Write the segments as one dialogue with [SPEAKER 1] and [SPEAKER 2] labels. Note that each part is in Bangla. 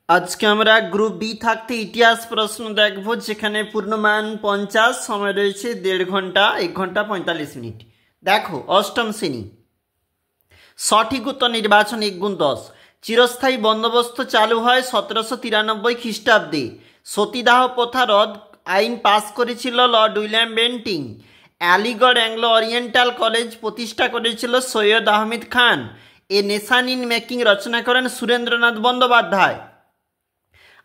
[SPEAKER 1] আজকে আমরা গ্রুপ বি থাকতে ইতিহাস প্রশ্ন দেখব, যেখানে পূর্ণমান 50, সময় রয়েছে 1.5 ঘন্টা, 1 ঘন্টা 45 মিনিট। দেখো, অষ্টম শ্রেণী। সঠিক উত্তর নির্বাচন 1×10। চিরস্থায়ী বন্দোবস্ত চালু হয় 1793 খ্রিস্টাব্দে। সতীদাহ প্রথা রদ আইন পাস করেছিল Lord William Bentinck. Aligarh Anglo oriental college প্রতিষ্ঠা করেছিল সৈয়দ আহমেদ খান। এ নেশান ইন মেকিং রচনা করেন সুরেন্দ্রনাথ বন্দ্যোপাধ্যায়।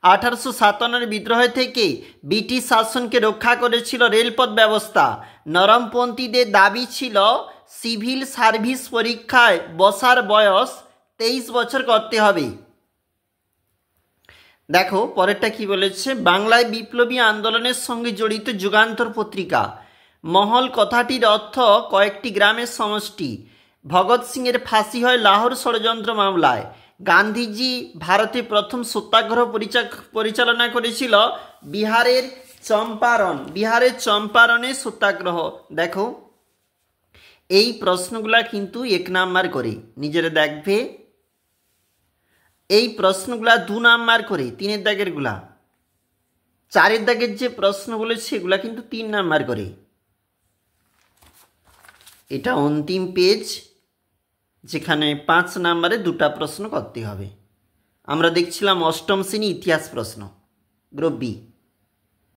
[SPEAKER 1] 1857 বিদ্রোহ থেকে ব্রিটিশ শাসনকে রক্ষা করেছিল রেলপথ ব্যবস্থা। নরমপন্থীদের দাবি ছিল সিভিল সার্ভিস পরীক্ষায় বসার বয়স 23 বছর করতে হবে। দেখো পরেরটা কি বলেছে, বাংলায় বিপ্লবী আন্দোলনের সঙ্গে জড়িত যুগান্তর পত্রিকা। মহল কথাটির অর্থ কয়েকটি গ্রামের সমষ্টি। ভগৎ সিংয়ের ফাঁসি হয় লাহোর ষড়যন্ত্র মামলায়। গান্ধীজি ভারতে প্রথম সত্যাগ্রহ পরিচালনা করেছিল বিহারের চম্পারণে সত্যাগ্রহ। দেখো এই প্রশ্নগুলা কিন্তু 1 নাম্বার করে, নিজেরা দেখবে। এই প্রশ্নগুলা 2 নাম্বার করে, 3-এর দাগের গুলা। 4-এর দাগের যে প্রশ্নগুলো সেগুলা কিন্তু 3 নাম্বার করে। এটা অন্তিম পেজ, যেখানে 5 নাম্বারে 2টা প্রশ্ন করতে হবে। আমরা দেখছিলাম অষ্টম শ্রেণী ইতিহাস প্রশ্ন, গ্রুপ বি।